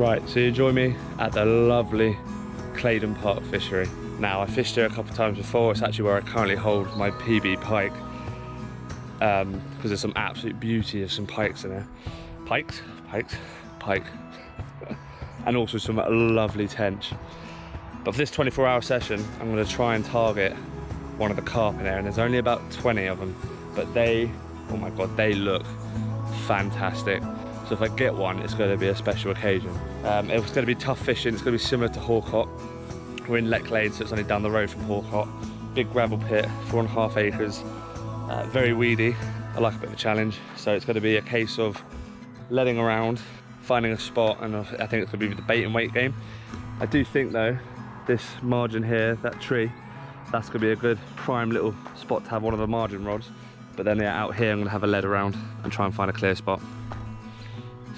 Right, so you join me at the lovely Claydon Park Fishery. Now, I fished here a couple of times before. It's actually where I currently hold my PB pike, because there's some absolute beauty of some pikes in there. Pike, and also some lovely tench. But for this 24-hour session, I'm going to try and target one of the carp in there, and there's only about 20 of them, but they, oh my god, they look fantastic. So if I get one, it's going to be a special occasion. It's going to be tough fishing. It's going to be similar to Hawcott. We're in Claydon, so it's only down the road from Hawcott. Big gravel pit, 4.5 acres, very weedy. I like a bit of a challenge, so it's going to be a case of letting around, finding a spot, and I think it's going to be the bait and weight game. I do think though, this margin here, that tree, that's going to be a good prime little spot to have one of the margin rods. But then yeah, out here I'm going to have a lead around and try and find a clear spot.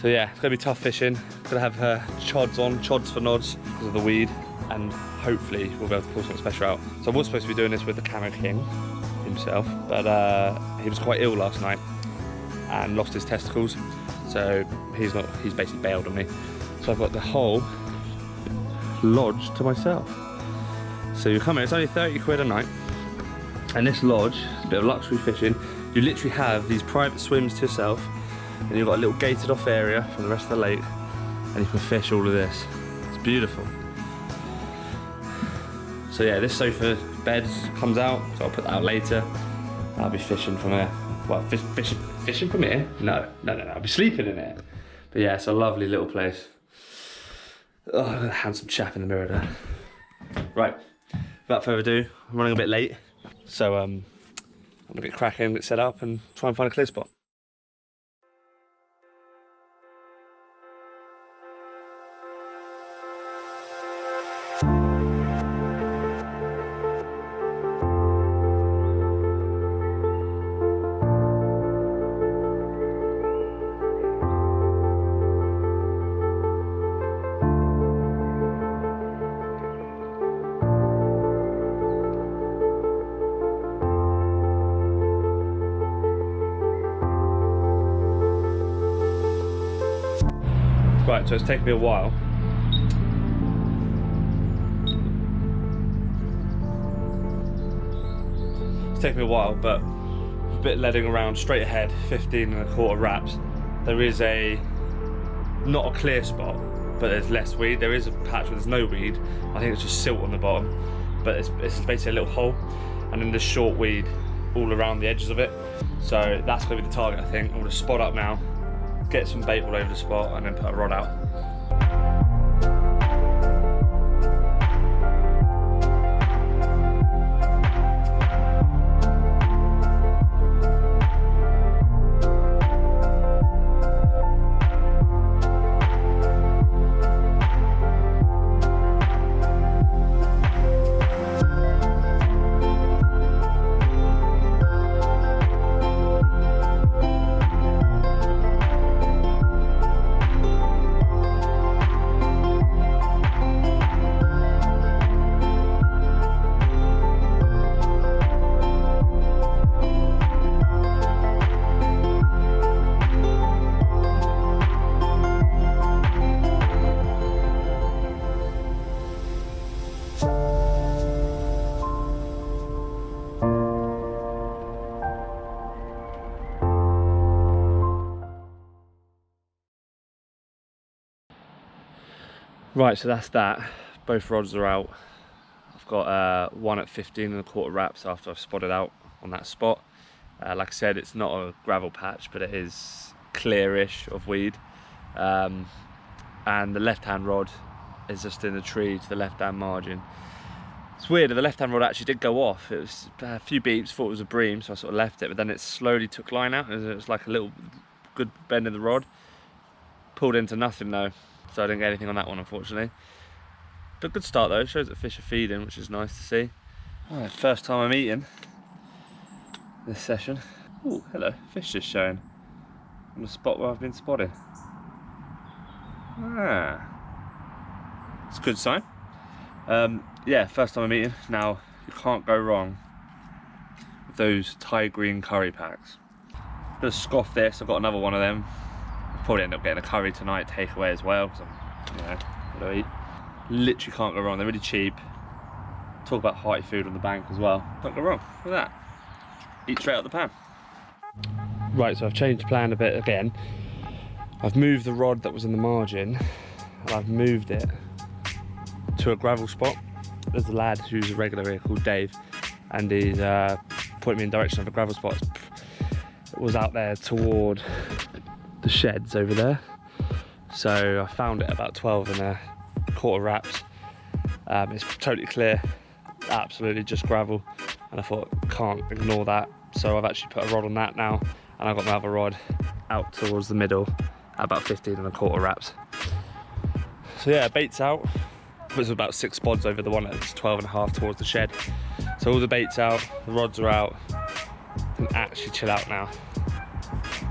So yeah, it's going to be tough fishing. Going to have chods on, chods for nods because of the weed, and hopefully we'll be able to pull something special out. So I was supposed to be doing this with the Camo King himself, but he was quite ill last night and lost his testicles. So he's basically bailed on me. So I've got the whole lodge to myself. So you come in, it's only 30 quid a night. And this lodge, it's a bit of luxury fishing. You literally have these private swims to yourself, and you've got a little gated off area from the rest of the lake, and you can fish all of this. It's beautiful. So yeah, this sofa bed comes out, so I'll put that out later. I'll be fishing from here. Well, fishing from here? No, I'll be sleeping in it. But yeah, it's a lovely little place. Oh, look at the handsome chap in the mirror there. Right, without further ado, I'm running a bit late. So I'm gonna get cracking, get set up and try and find a clear spot. Right, so it's taken me a while. It's taken me a while, but a bit leading around straight ahead, 15.25 wraps. There is not a clear spot, but there's less weed. There is a patch where there's no weed. I think it's just silt on the bottom, but it's basically a little hole, and then there's short weed all around the edges of it. So that's going to be the target, I think. I'm going to spot up now, get some bait all over the spot, and then put a rod out. Right, so that's that. Both rods are out. I've got one at 15.25 wraps after I've spotted out on that spot. Like I said, it's not a gravel patch, but it is clearish of weed. And the left-hand rod is just in the tree to the left-hand margin. It's weird, the left-hand rod actually did go off. It was a few beeps, thought it was a bream, so I sort of left it, but then it slowly took line out. It was like a little good bend in the rod. Pulled into nothing though. So I didn't get anything on that one, unfortunately. But good start though, shows that fish are feeding, which is nice to see. Right, first time I'm eating this session. Oh, hello, fish just showing on the spot where I've been spotted. Ah, it's a good sign. Yeah, first time I'm eating. Now, you can't go wrong with those Thai green curry packs. I'm gonna scoff this, I've got another one of them. I'll probably end up getting a curry tonight, takeaway as well, because I'm Yeah, what do I eat? Literally can't go wrong. They're really cheap. Talk about hearty food on the bank as well. Can't go wrong. Look at that. Eat straight out the pan. Right, so I've changed plan a bit again. I've moved the rod that was in the margin, and I've moved it to a gravel spot. There's a lad who's a regular here called Dave, and he's pointing me in the direction of a gravel spot. It was out there toward the sheds over there. So I found it about 12 and a quarter wraps. It's totally clear, absolutely just gravel, and I thought, can't ignore that. So I've actually put a rod on that now, and I've got my other rod out towards the middle at about 15 and a quarter wraps. So yeah, bait's out. There's about 6 spods over the one that's 12 and a half towards the shed. So all the bait's out, the rods are out. I can actually chill out now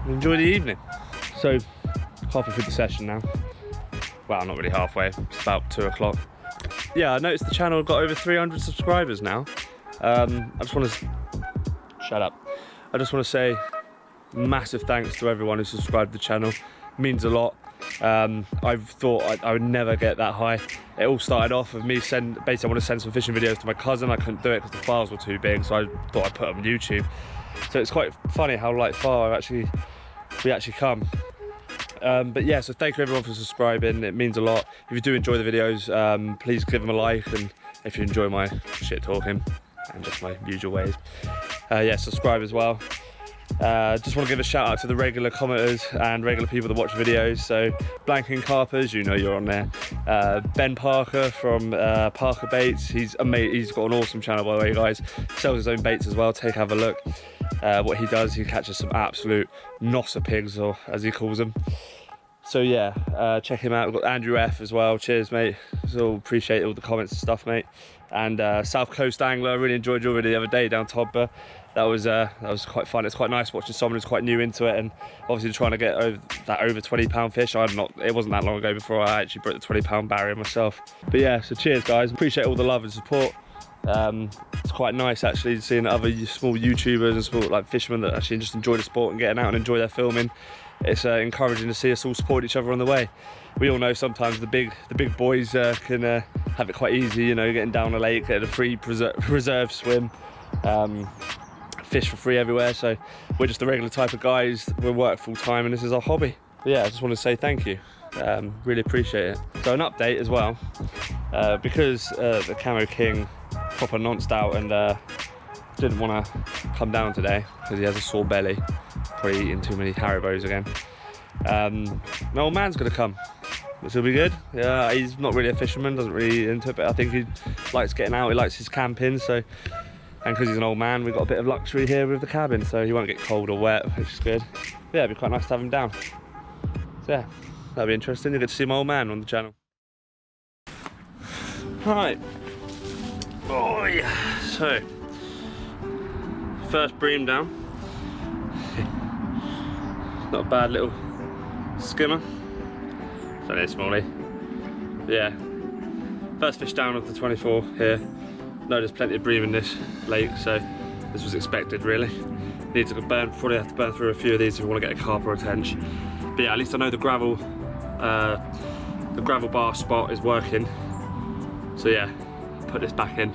and enjoy the evening. So halfway through the session now. Well, not really halfway, it's about 2 o'clock. Yeah, I noticed the channel got over 300 subscribers now. I just want to shut up. I just want to say massive thanks to everyone who subscribed to the channel. It means a lot. I thought I would never get that high. It all started off with me basically I want to send some fishing videos to my cousin. I couldn't do it because the files were too big, so I thought I'd put them on YouTube. So it's quite funny how far we actually come. But yeah, so thank you everyone for subscribing. It means a lot. If you do enjoy the videos, please give them a like, and if you enjoy my shit talking and just my usual ways, yeah, subscribe as well. Just want to give a shout out to the regular commenters and regular people that watch videos. So Blanking Carpers, you know you're on there. Ben Parker from Parker Baits, he's amazing. He's got an awesome channel, by the way, guys. Sells his own baits as well. Have a look. What he does, he catches some absolute nosser pigs, or as he calls them. So yeah, check him out. We've got Andrew F as well. Cheers, mate. So appreciate all the comments and stuff, mate. And South Coast Angler, I really enjoyed your video the other day down Todber. That was quite fun. It's quite nice watching someone who's quite new into it, and obviously trying to get over 20 pound fish. It wasn't that long ago before I actually broke the 20 pound barrier myself. But yeah, so cheers guys. Appreciate all the love and support. It's quite nice actually seeing other small YouTubers and small fishermen that actually just enjoy the sport and getting out and enjoy their filming. It's encouraging to see us all support each other on the way. We all know sometimes the big boys can have it quite easy, you know, getting down the lake, getting a free reserve swim, fish for free everywhere. So we're just the regular type of guys. We work full time and this is our hobby. But yeah, I just want to say thank you. Really appreciate it. So an update as well, because the Camo King proper nonced out and didn't want to come down today because he has a sore belly, probably eating too many Haribos again. My old man's gonna come, which will be good. Yeah, he's not really a fisherman, doesn't really into it, but I think he likes getting out, he likes his camping, so, and because he's an old man, we've got a bit of luxury here with the cabin, so he won't get cold or wet, which is good. But yeah, it'd be quite nice to have him down. So yeah, that'll be interesting. You'll get to see my old man on the channel. Right. Oh yeah, so first bream down. Not a bad little skimmer. It's only a smallie. Yeah, first fish down of the 24 here. No, there's plenty of bream in this lake, so this was expected really. Need to probably have to burn through a few of these if we want to get a carp or a tench. But yeah, at least I know the gravel bar spot is working. So yeah, put this back in.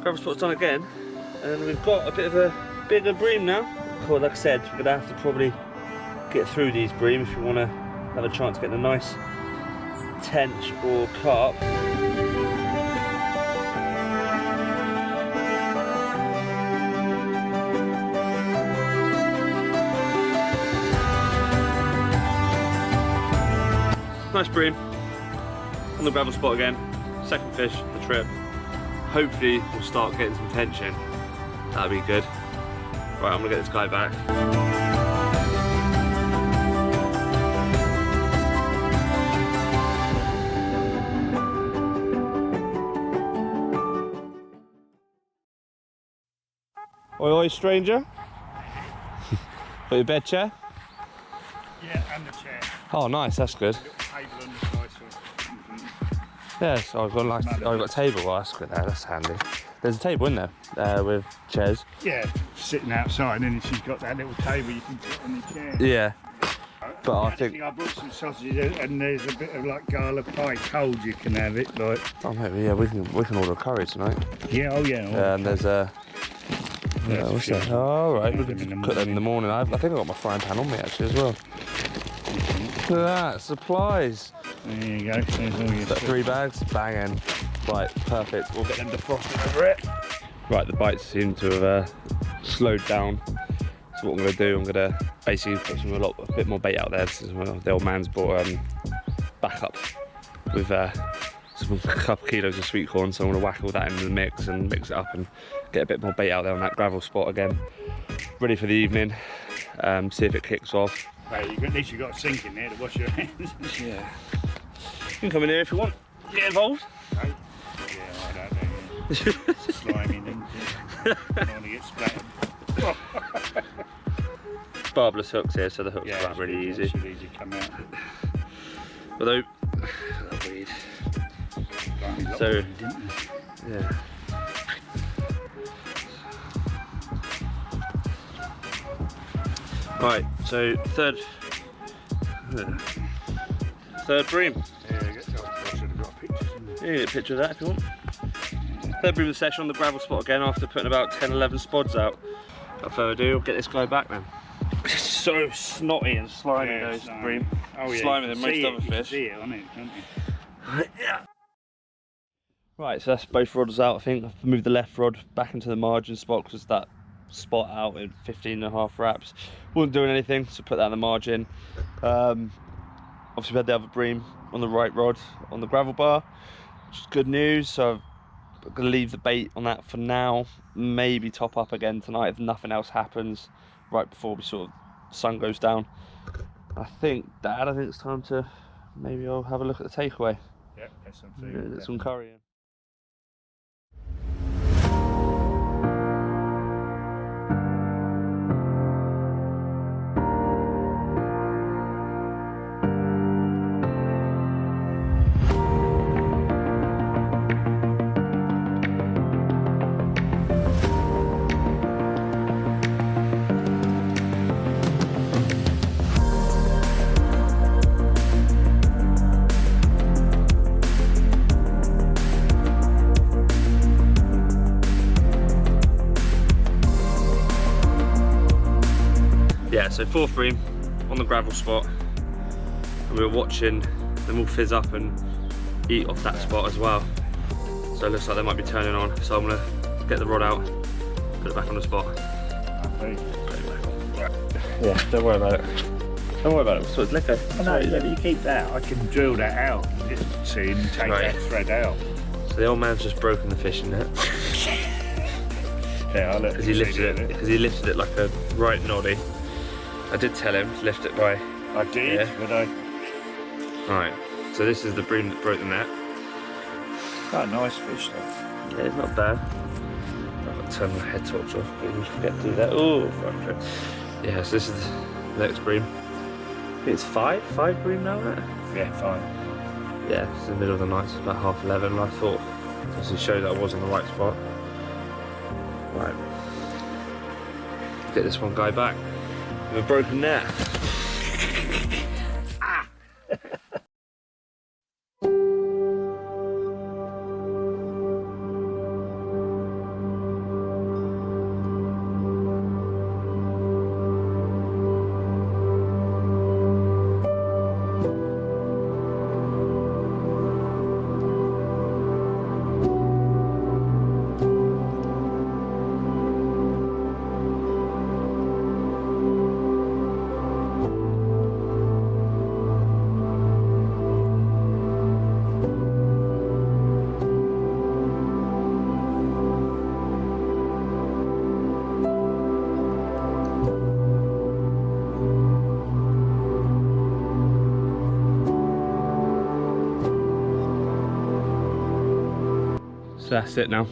Gravel spot's done again, and we've got a bit of a bigger bream now. Well, like I said, we're gonna have to probably get through these bream if you want to have a chance of getting a nice tench or carp. Nice bream on the gravel spot again. second fish of the trip. Hopefully we'll start getting some tension. That'd be good. Right, I'm gonna get this guy back. Oi, oi, stranger. Got your bed chair? Yeah, and the chair. Oh, nice, that's good. Table on the side, so Yes, I've got like, I've got a table. Oh, that's good. That's handy. There's a table in there with chairs. yeah, sitting outside, and she's got that little table you can sit on the chair. Yeah, but I think I brought some sausages, and there's a bit of like gala pie cold. You can have it, like. oh maybe yeah, we can order a curry tonight. Yeah, oh yeah. And there's a. Yeah, what's sure. that? Oh, right, we Cook them in can the cook them in the morning. I think I've got my frying pan on me actually as well. Look at that, supplies. There you go. There's all your Got 3 bags, banging. Right, perfect. We'll get them defrosted over it. Right, the bites seem to have slowed down. So what I'm going to do, I'm going to basically put a bit more bait out there. This is the old man's bought backup with a couple kilos of sweet corn. So I'm going to whack all that into the mix and mix it up and get a bit more bait out there on that gravel spot again. Ready for the evening. See if it kicks off. Right, at least you've got a sink in there to wash your hands. Yeah. You can come in here if you want. Get involved. Right. Yeah, I don't know. Yeah. Slimy, didn't you? I don't want to get splattered. Barbless hooks here, so the hooks Yeah, are really easy. It should easy come out. Although, weed. So, yeah. Right, so third bream. Yeah, I should have got pictures in there. You get a picture of that if you want. Third bream of the session on the gravel spot again after putting about 10-11 spods out. Without further ado, I'll get this guy back then. It's so snotty and slimy those bream. Oh yeah, slimier than most other fish. You can see it on it, can't you? Yeah. Right, so that's both rods out. I think I've moved the left rod back into the margin spot because that spot out in 15.5 wraps wasn't doing anything, so put that in the margin. Obviously we had the other bream on the right rod on the gravel bar, which is good news. So I'm gonna leave the bait on that for now, maybe top up again tonight if nothing else happens right before we sort of sun goes down. I think it's time to maybe I'll have a look at the takeaway. Yeah, get some food. Get some curry in. Yeah, so fourth bream on the gravel spot, and we were watching them all fizz up and eat off that spot as well. So it looks like they might be turning on. So I'm gonna get the rod out, put it back on the spot. Yeah, don't worry about it. Don't worry about it. So it's liquor. Oh, no, yeah, you keep that. I can drill that out. Just see and take that thread out. So the old man's just broken the fishing net. Yeah, I'll let Because he lifted it like a right noddy. I did tell him to lift it by. I did, yeah. but I. Right. So this is the bream that broke the net. Quite a nice fish though. Yeah, it's not bad. I've got to turn my head torch off, but you forget to do that. Oh, fuck. Yeah, so this is the next bream. I think it's five bream now, isn't it? Yeah, fine. Yeah, it's in the middle of the night, so it's about 11:30, and I thought, obviously show that I was on the right spot. Right. Get this one guy back. With a broken net. that's it now.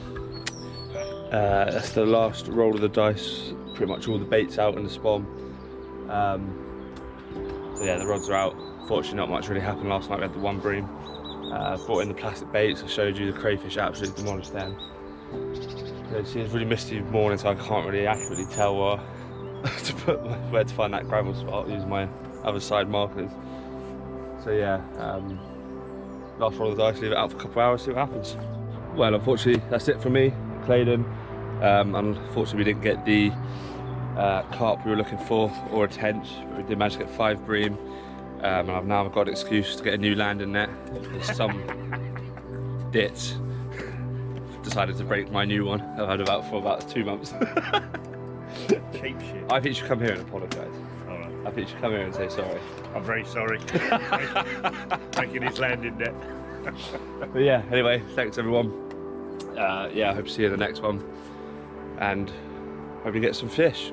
That's the last roll of the dice. Pretty much all the bait's out in the spawn. So yeah, the rods are out. Fortunately, not much really happened last night. We had the one bream. Brought in the plastic baits. I showed you the crayfish absolutely demolished them. It's a really misty morning, so I can't really accurately tell where to find that gravel spot. Use my other side markers. So yeah, last roll of the dice. Leave it out for a couple of hours. See what happens. Well, unfortunately, that's it from me, Claydon. Unfortunately, we didn't get the carp we were looking for, or a tench, but we did manage to get 5 bream. And I've now got an excuse to get a new landing net. There's some ditch decided to break my new one I've had for about 2 months. Cheap shit. I think you should come here and apologise. Alright. I think you should come here and say sorry. I'm very sorry. Making this landing net. But yeah, anyway, thanks everyone. Yeah, I hope to see you in the next one. And hope you get some fish.